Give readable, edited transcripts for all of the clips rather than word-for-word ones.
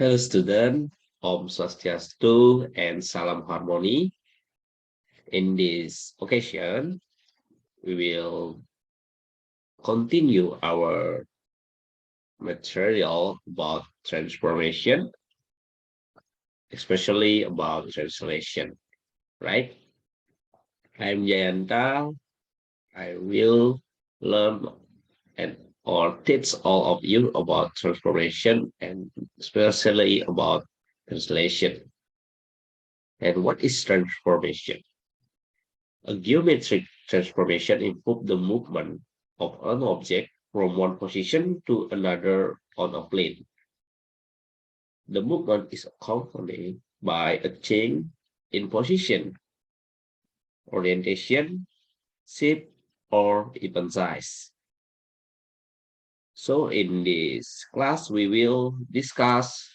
Hello student, Om Swastiastu and Salam Harmony. In this occasion, we will continue our material about transformation, especially about translation, right? I'm Jayanta. I will learn and or teach all of you about transformation and especially about translation. And what is transformation? A geometric transformation involves the movement of an object from one position to another on a plane. The movement is accompanied by a change in position, orientation, shape, or even size. So in this class, we will discuss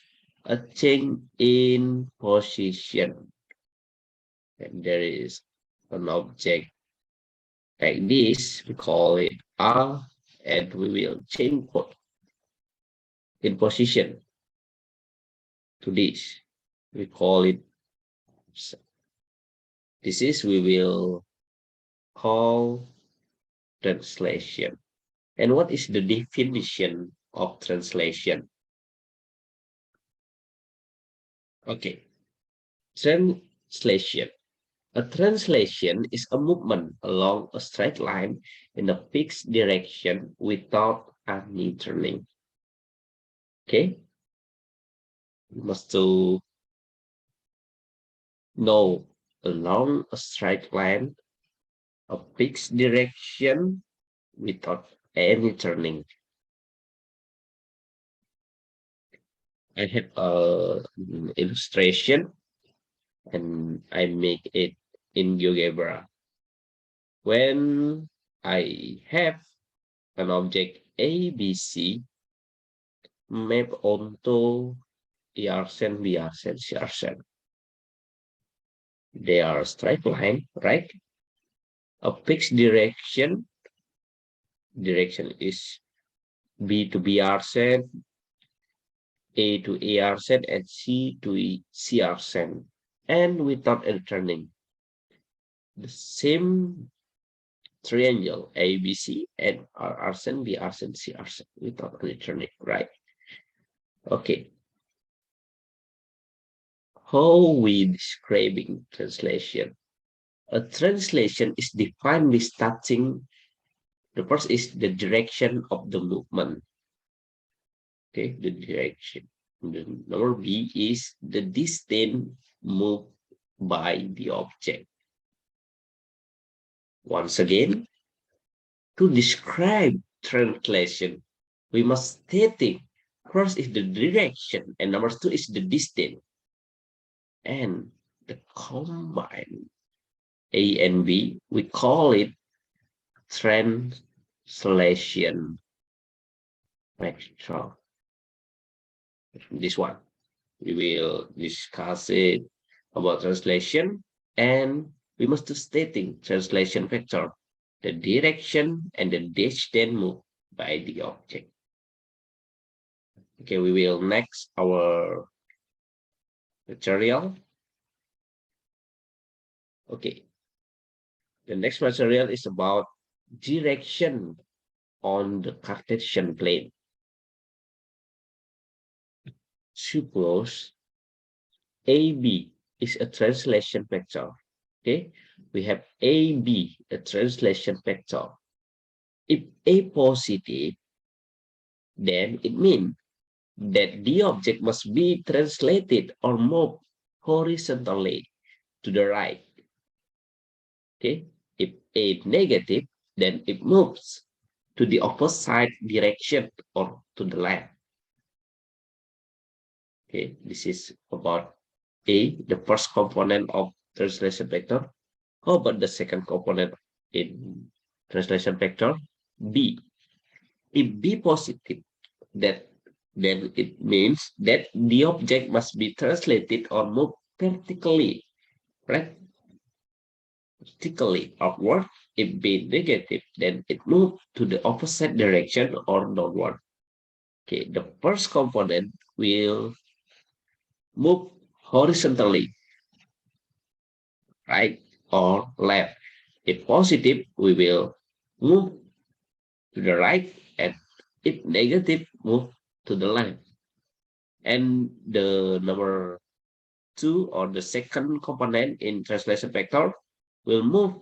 a change in position. And there is an object like this, we call it R, and we will change in position to this. We call it, this is, we will call translation. And what is the definition of translation? Okay, translation. A translation is a movement along a straight line in a fixed direction without any turning. Okay, you must to know along a straight line, a fixed direction without any turning. I have an illustration and I make it in GeoGebra. When I have an object ABC map onto ERCen, BRCen, CRCen. They are straight line, right? A fixed direction is B to BRCen, A to ARCen, and C to CRCen, and without any turning. The same triangle ABC and RCen, BRCen, CRCen without any turning, right? Okay. How we describing translation? A translation is defined by starting. The first is the direction of the movement. Okay, the direction. The number B is the distance moved by the object. Once again, to describe translation, we must state it. First is the direction, and number two is the distance. And the combine A and B, we call it translation vector. This one, we will discuss it about translation, and we must stating translation vector, the direction and the distance moved by the object. Okay, we will next our material. Okay, the next material is about direction on the Cartesian plane. Suppose AB is a translation vector. Okay, we have AB, a translation vector. If A positive, then it means that the object must be translated or moved horizontally to the right. Okay, if A negative, then it moves to the opposite direction or to the left. Okay, this is about A, the first component of translation vector. How about the second component in translation vector? B. If B positive, that then it means that the object must be translated or moved vertically, right? Vertically upward. If B negative, then it moves to the opposite direction or downward. Okay, the first component will move horizontally, right or left. If positive, we will move to the right, and if negative, move to the left. And the number two, or the second component in translation vector, will move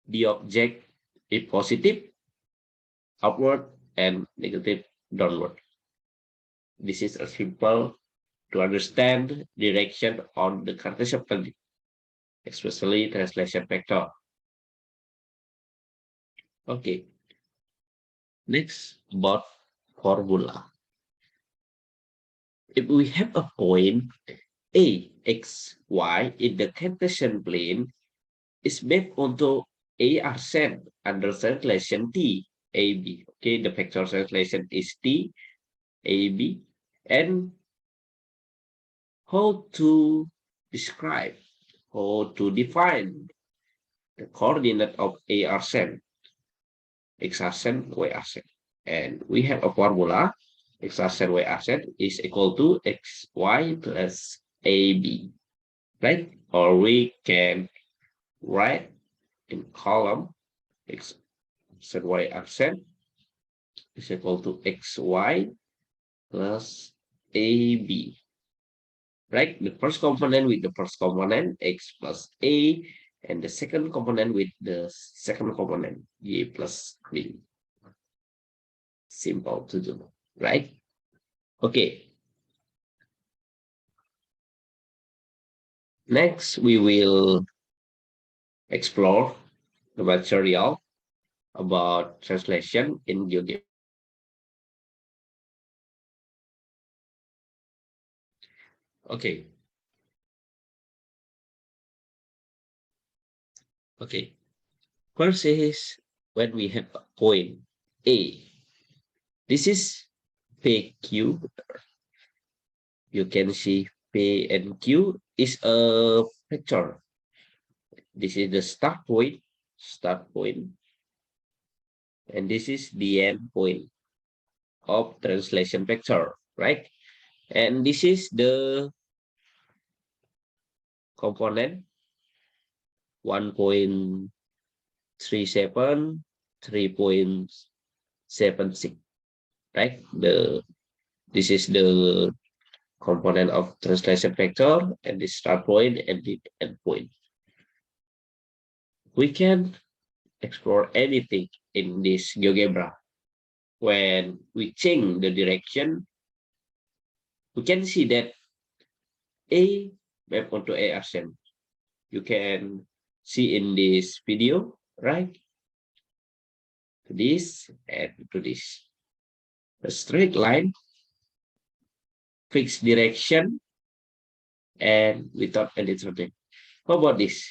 the object, if positive, upward, and negative, downward. This is a simple to understand direction on the Cartesian coordinate, especially translation vector. Okay, next about formula. If we have a point A, X, Y in the Cartesian plane is mapped onto AR set under translation T, AB. Okay, the vector translation is T, AB. And how to describe, how to define the coordinate of AR set, X arcent, Y arcent. And we have a formula. X arcent, Y arcent is equal to XY plus AB, right? Or we can write in column X arcent, Y arcent is equal to XY plus AB, right? The first component with the first component, X plus A, and the second component with the second component, Y plus B. Simple to do, right? Okay. Next, we will explore the material about translation in GeoGebra. Okay. Okay. First is when we have a point A. This is PQ. You can see P and Q is a vector. This is the start point, and this is the end point of translation vector, right? And this is the component 1.37, 3.76, right? This is the component of translation vector, and the start point and the end point. We can explore anything in this GeoGebra. When we change the direction, we can see that A map onto A accent. You can see in this video, right? To this and to this. A straight line, fixed direction, and without any turning. How about this?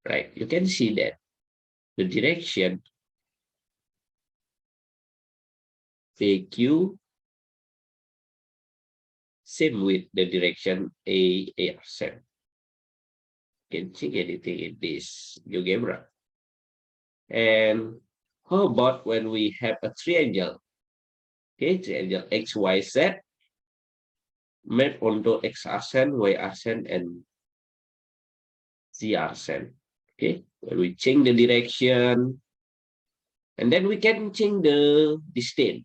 Right, you can see that the direction PQ same with the direction A set. You can check anything in this GeoGebra. And how about when we have a triangle? Okay, triangle XYZ map onto X accent, Y accent, and Z accent. Okay, when we change the direction, and then we can change the distance.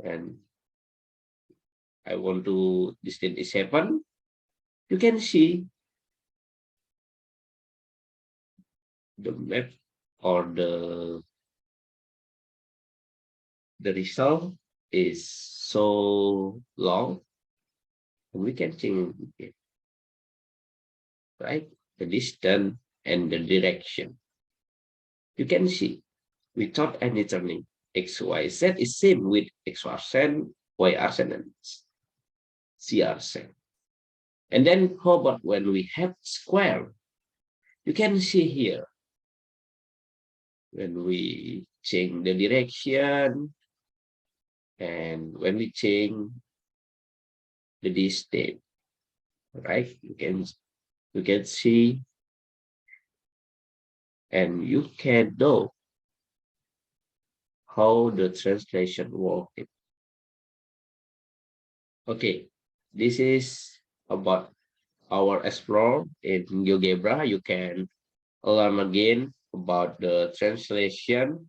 And I want to distance is 7. You can see the map or the result is so long. We can change it, right? The distance and the direction. You can see without any turning. XYZ is same with XY Y accent, and Z accent. And then how about when we have square? You can see here when we change the direction and when we change the distance, right? You can see and you can know how the translation works. Okay, this is about our explore in GeoGebra. You can learn again about the translation.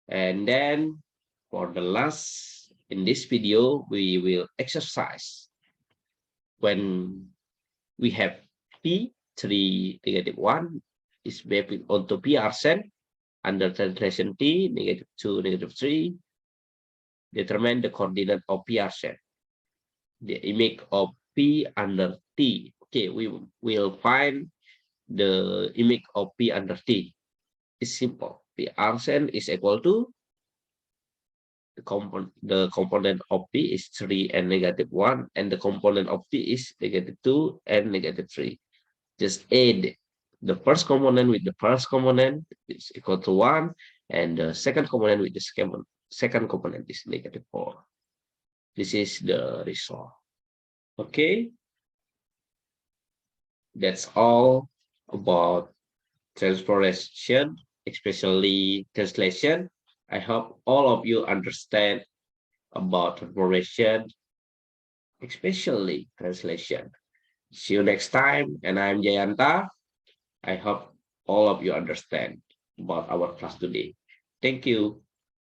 And then for the last in this video, we will exercise when we have P3 negative 1 is mapping onto P arcent under translation T negative 2 negative 3. Determine the coordinate of P arcent. The image of P under T. Okay, we will find the image of P under T. It's simple. P arcent is equal to the component of P is 3 and negative 1, and the component of T is negative 2 and negative 3. Just add the first component with the first component is equal to 1, and the second component with the second component is negative 4. This is the result. Okay, that's all about translation, especially translation. I hope all of you understand about transformation, especially translation. See you next time, and I'm Jayanta. I hope all of you understand about our class today. Thank you.